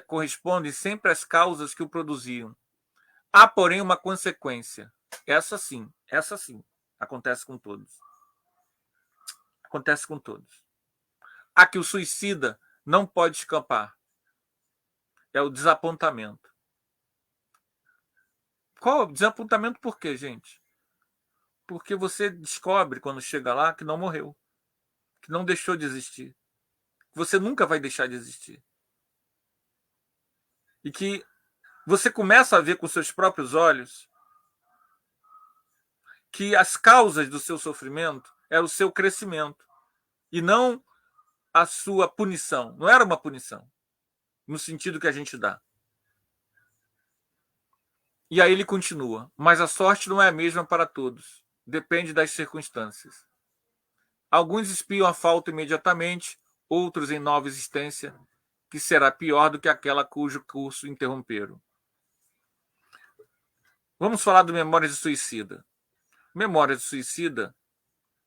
correspondem sempre às causas que o produziam. Há, porém, uma consequência. Essa sim, acontece com todos. Acontece com todos. A que o suicida não pode escapar é o desapontamento. Qual desapontamento? Por quê, gente? Porque você descobre, quando chega lá, que não morreu, que não deixou de existir, que você nunca vai deixar de existir. E que você começa a ver com seus próprios olhos que as causas do seu sofrimento era o seu crescimento e não a sua punição. Não era uma punição, no sentido que a gente dá. E aí ele continua. Mas a sorte não é a mesma para todos. Depende das circunstâncias. Alguns espiam a falta imediatamente, outros em nova existência, que será pior do que aquela cujo curso interromperam. Vamos falar do Memórias de Suicida. Memórias de Suicida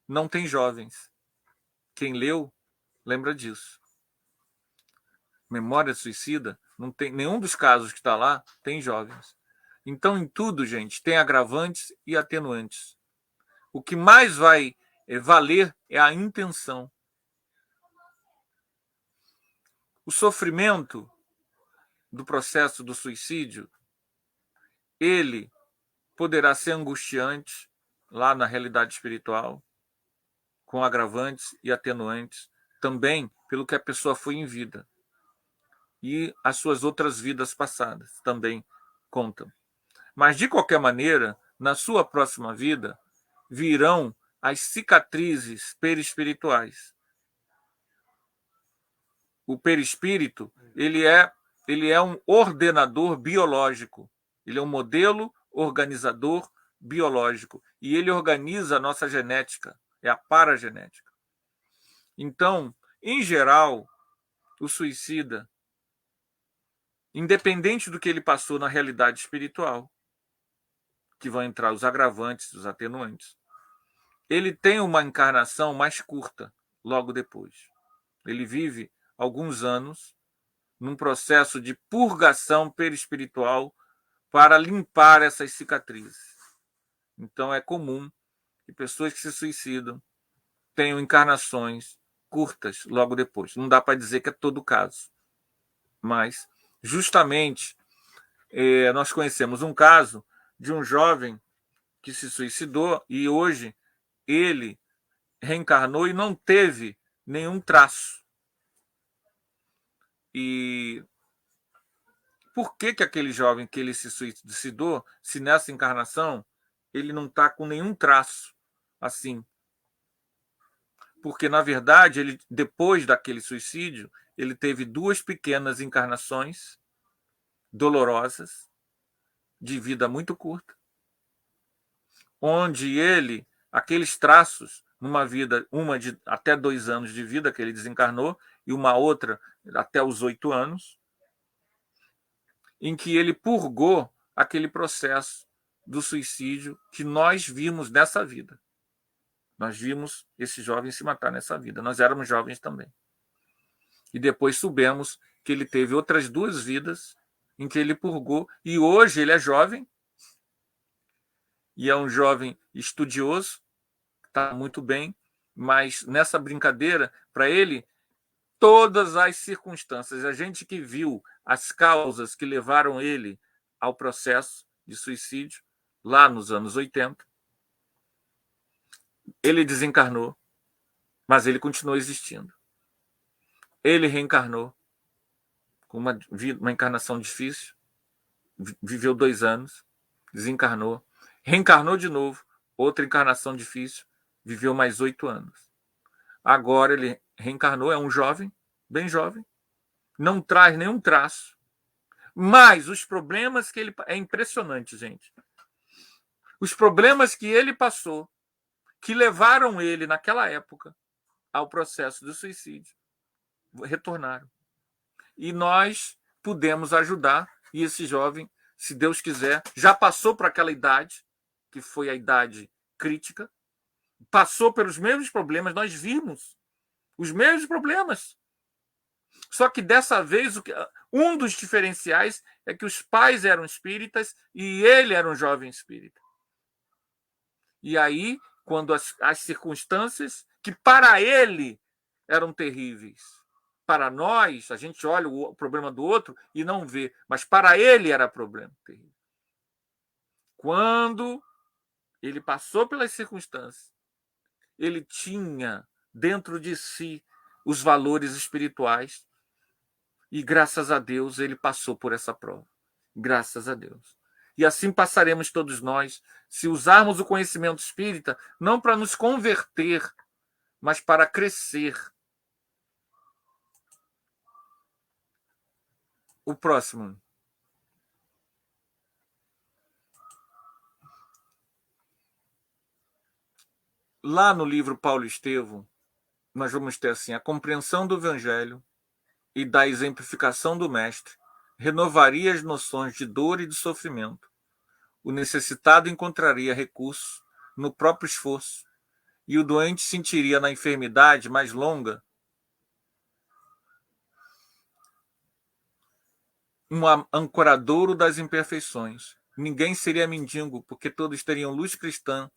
não tem jovens. Quem leu, lembra disso. Memória de Suicida, não tem nenhum dos casos que está lá, tem jovens. Então, em tudo, gente, tem agravantes e atenuantes. O que mais vai valer é a intenção. O sofrimento do processo do suicídio, ele poderá ser angustiante lá na realidade espiritual, com agravantes e atenuantes, também pelo que a pessoa foi em vida. E as suas outras vidas passadas também contam. Mas, de qualquer maneira, na sua próxima vida, virão as cicatrizes perispirituais. O perispírito, ele é um ordenador biológico. Ele é um modelo organizador biológico. E ele organiza a nossa genética. É a paragenética. Então, em geral, o suicida, independente do que ele passou na realidade espiritual, que vão entrar os agravantes, os atenuantes, ele tem uma encarnação mais curta logo depois. Ele vive alguns anos num processo de purgação perispiritual para limpar essas cicatrizes. Então é comum que pessoas que se suicidam tenham encarnações curtas logo depois. Não dá para dizer que é todo o caso. Mas, justamente, nós conhecemos um caso de um jovem que se suicidou e hoje ele reencarnou e não teve nenhum traço. E por que aquele jovem que ele se suicidou, se nessa encarnação ele não está com nenhum traço assim? Porque, na verdade, ele, depois daquele suicídio, ele teve 2 pequenas encarnações dolorosas, de vida muito curta, onde ele, aqueles traços, numa vida, uma de até 2 anos de vida que ele desencarnou, e uma outra até os 8 anos, em que ele purgou aquele processo do suicídio que nós vimos nessa vida. Nós vimos esse jovem se matar nessa vida. Nós éramos jovens também. E depois soubemos que ele teve outras 2 vidas em que ele purgou. E hoje ele é jovem. E é um jovem estudioso. Está muito bem. Mas nessa brincadeira, para ele, todas as circunstâncias, a gente que viu as causas que levaram ele ao processo de suicídio, lá nos anos 80, ele desencarnou, mas ele continuou existindo. Ele reencarnou com uma encarnação difícil, viveu 2 anos, desencarnou, reencarnou de novo, outra encarnação difícil, viveu mais 8 anos. Agora ele reencarnou, é um jovem, bem jovem, não traz nenhum traço, mas os problemas que ele... É impressionante, gente. Os problemas que ele passou, que levaram ele, naquela época, ao processo do suicídio, retornaram. E nós pudemos ajudar, e esse jovem, se Deus quiser, já passou por aquela idade, que foi a idade crítica, passou pelos mesmos problemas, nós vimos os mesmos problemas. Só que dessa vez, um dos diferenciais é que os pais eram espíritas e ele era um jovem espírita. E aí, quando as circunstâncias que para ele eram terríveis, para nós, a gente olha o problema do outro e não vê, mas para ele era problema terrível. Quando ele passou pelas circunstâncias, ele tinha dentro de si os valores espirituais e, graças a Deus, ele passou por essa prova. Graças a Deus. E assim passaremos todos nós, se usarmos o conhecimento espírita, não para nos converter, mas para crescer. O próximo. Lá no livro Paulo Estevão, nós vamos ter assim: a compreensão do Evangelho e da exemplificação do Mestre renovaria as noções de dor e de sofrimento. O necessitado encontraria recurso no próprio esforço e o doente sentiria na enfermidade mais longa um ancoradouro das imperfeições. Ninguém seria mendigo, porque todos teriam luz cristã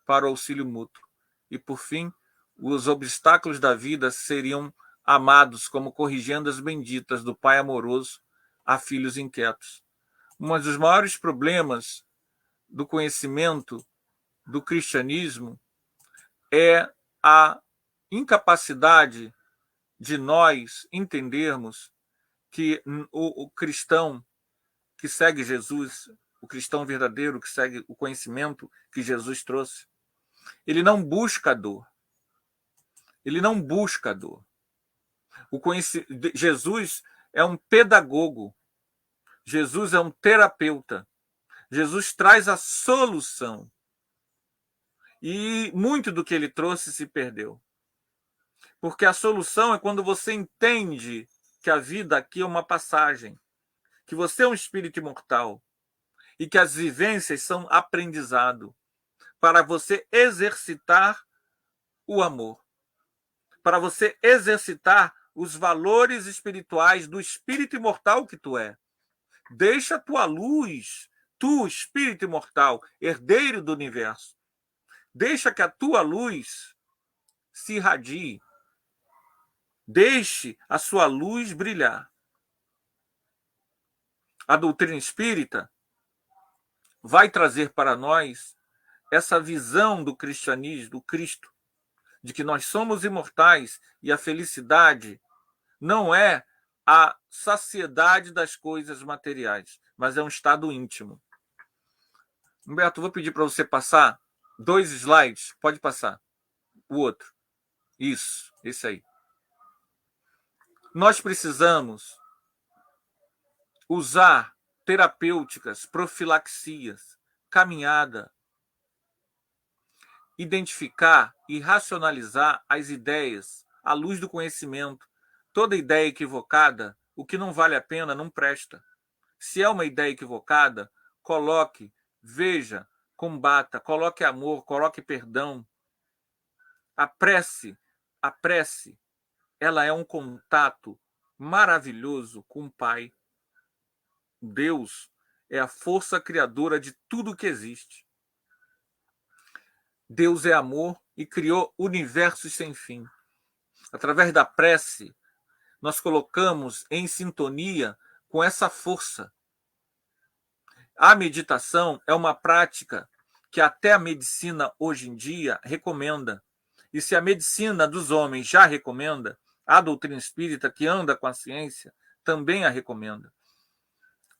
para o auxílio mútuo. E, por fim, os obstáculos da vida seriam amados como corrigendas benditas do Pai amoroso a filhos inquietos. Um dos maiores problemas do conhecimento do cristianismo é a incapacidade de nós entendermos que o cristão que segue Jesus, o cristão verdadeiro que segue o conhecimento que Jesus trouxe, ele não busca a dor. Ele não busca a dor. Jesus é um pedagogo. Jesus é um terapeuta. Jesus traz a solução. E muito do que ele trouxe se perdeu. Porque a solução é quando você entende que a vida aqui é uma passagem, que você é um espírito imortal e que as vivências são aprendizado para você exercitar o amor, para você exercitar os valores espirituais do espírito imortal que tu é. Deixa a tua luz, tu, espírito imortal, herdeiro do universo, deixa que a tua luz se irradie. Deixe a sua luz brilhar. A doutrina espírita vai trazer para nós essa visão do cristianismo, do Cristo, de que nós somos imortais e a felicidade não é a saciedade das coisas materiais, mas é um estado íntimo. Humberto, vou pedir para você passar 2 slides. Pode passar. O outro. Isso, esse aí. Nós precisamos usar terapêuticas, profilaxias, caminhada, identificar e racionalizar as ideias à luz do conhecimento. Toda ideia equivocada, o que não vale a pena, não presta. Se é uma ideia equivocada, coloque veja, combata, coloque amor, coloque perdão. A prece, ela é um contato maravilhoso com o Pai. Deus é a força criadora de tudo que existe. Deus é amor e criou universos sem fim. Através da prece, nós colocamos em sintonia com essa força. A meditação é uma prática que até a medicina hoje em dia recomenda. E se a medicina dos homens já recomenda, a doutrina espírita, que anda com a ciência, também a recomenda.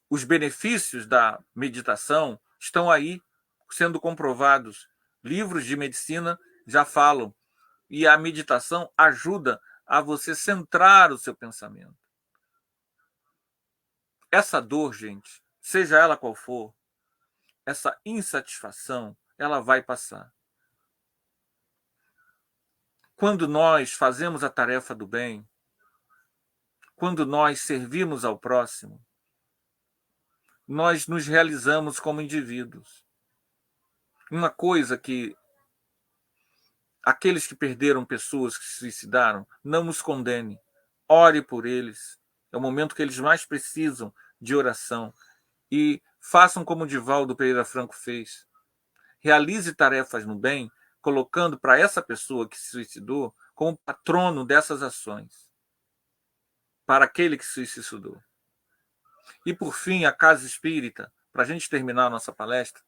Os benefícios da meditação estão aí sendo comprovados. Livros de medicina já falam. E a meditação ajuda a você centrar o seu pensamento. Essa dor, gente, seja ela qual for, essa insatisfação, ela vai passar. Quando nós fazemos a tarefa do bem, quando nós servimos ao próximo, nós nos realizamos como indivíduos. Uma coisa que aqueles que perderam pessoas, que se suicidaram, não os condene. Ore por eles. É o momento que eles mais precisam de oração. E façam como o Divaldo Pereira Franco fez. Realize tarefas no bem, colocando para essa pessoa que se suicidou como patrono dessas ações. Para aquele que se suicidou. E, por fim, a Casa Espírita, para a gente terminar a nossa palestra,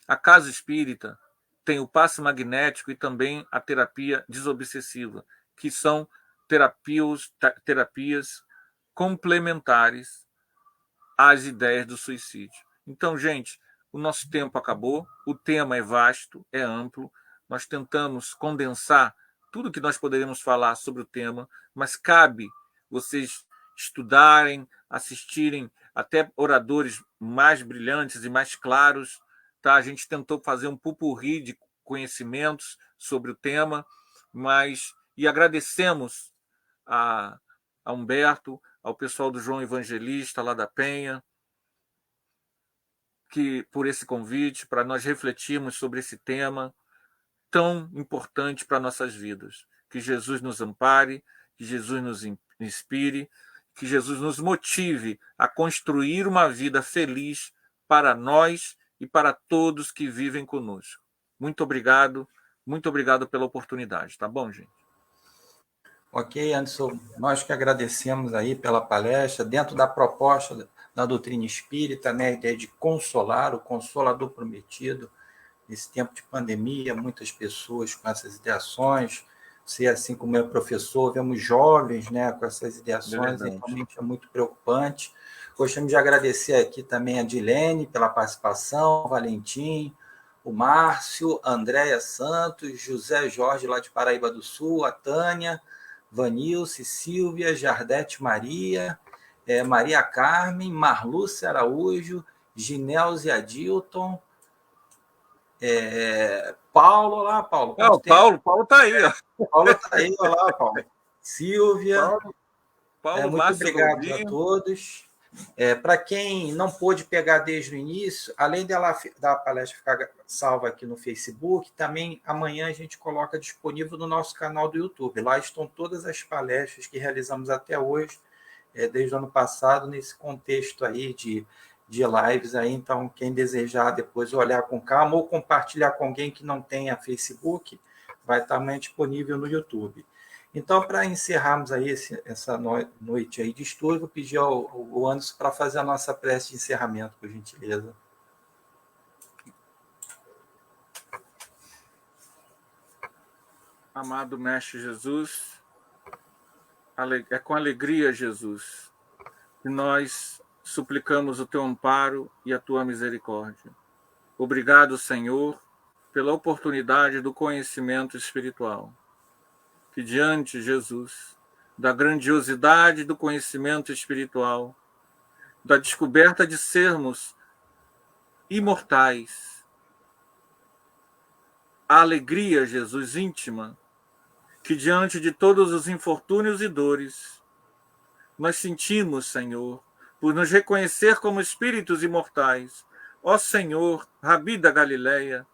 a Casa Espírita tem o passe magnético e também a terapia desobsessiva, que são terapias complementares às ideias do suicídio. Então, gente, o nosso tempo acabou, o tema é vasto, é amplo, nós tentamos condensar tudo que nós poderíamos falar sobre o tema, mas cabe vocês estudarem, assistirem até oradores mais brilhantes e mais claros. Tá? A gente tentou fazer um pupurri de conhecimentos sobre o tema, e agradecemos a Humberto, ao pessoal do João Evangelista, lá da Penha, por esse convite, para nós refletirmos sobre esse tema tão importante para nossas vidas. Que Jesus nos ampare, que Jesus nos inspire, que Jesus nos motive a construir uma vida feliz para nós e para todos que vivem conosco. Muito obrigado pela oportunidade, tá bom, gente? Ok, Anderson, nós que agradecemos aí pela palestra, dentro da proposta da doutrina espírita, né, a ideia de consolar, o consolador prometido, nesse tempo de pandemia, muitas pessoas com essas ideações, você, assim como é professor, vemos jovens, né, com essas ideações, realmente é muito preocupante. Gostaríamos de agradecer aqui também a Dilene pela participação, o Valentim, o Márcio, a Andréia Santos, José Jorge, lá de Paraíba do Sul, a Tânia, Vanilce, Silvia, Jardete Maria, Maria Carmen, Marlúcia Araújo, Ginelze Adilton, Paulo, lá, Paulo. Paulo está aí. Paulo está aí, olá, Paulo. Silvia. Paulo muito obrigado a todos. Para quem não pôde pegar desde o início, além da palestra ficar salva aqui no Facebook, também amanhã a gente coloca disponível no nosso canal do YouTube. Lá estão todas as palestras que realizamos até hoje, desde o ano passado, nesse contexto aí de lives. Aí, então, quem desejar depois olhar com calma ou compartilhar com alguém que não tenha Facebook, vai estar também disponível no YouTube. Então, para encerrarmos aí essa noite aí de estudo, vou pedir ao Anderson para fazer a nossa prece de encerramento, por gentileza. Amado Mestre Jesus, é com alegria, Jesus, que nós suplicamos o teu amparo e a tua misericórdia. Obrigado, Senhor, pela oportunidade do conhecimento espiritual. Que diante, Jesus, da grandiosidade do conhecimento espiritual, da descoberta de sermos imortais, a alegria, Jesus, íntima, que diante de todos os infortúnios e dores, nós sentimos, Senhor, por nos reconhecer como espíritos imortais, Ó Senhor, Rabi da Galileia,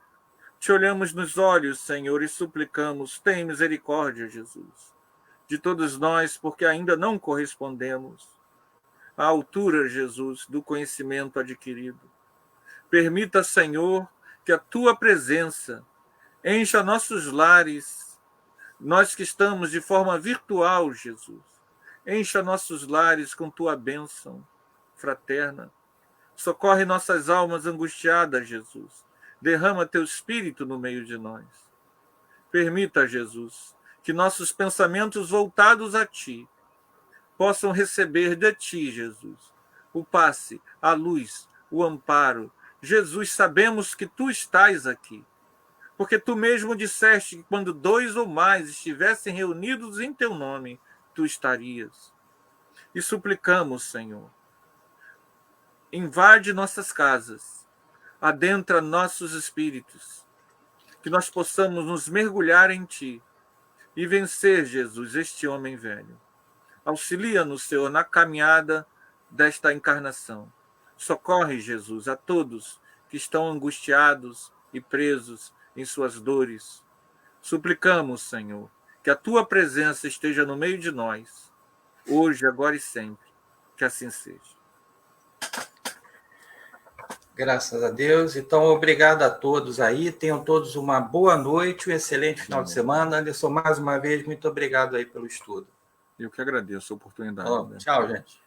te olhamos nos olhos, Senhor, e suplicamos, tem misericórdia, Jesus, de todos nós, porque ainda não correspondemos à altura, Jesus, do conhecimento adquirido. Permita, Senhor, que a tua presença encha nossos lares, nós que estamos de forma virtual, Jesus. Encha nossos lares com tua bênção fraterna. Socorre nossas almas angustiadas, Jesus. Derrama teu espírito no meio de nós. Permita, Jesus, que nossos pensamentos voltados a ti possam receber de ti, Jesus, o passe, a luz, o amparo. Jesus, sabemos que tu estás aqui, porque tu mesmo disseste que quando 2 ou mais estivessem reunidos em teu nome, tu estarias. E suplicamos, Senhor, invade nossas casas, adentra nossos espíritos, que nós possamos nos mergulhar em ti e vencer, Jesus, este homem velho. Auxilia-nos, Senhor, na caminhada desta encarnação. Socorre, Jesus, a todos que estão angustiados e presos em suas dores. Suplicamos, Senhor, que a tua presença esteja no meio de nós, hoje, agora e sempre. Que assim seja. Graças a Deus. Então, obrigado a todos aí. Tenham todos uma boa noite, um excelente final de semana. Anderson, mais uma vez, muito obrigado aí pelo estudo. Eu que agradeço a oportunidade. Tchau, gente.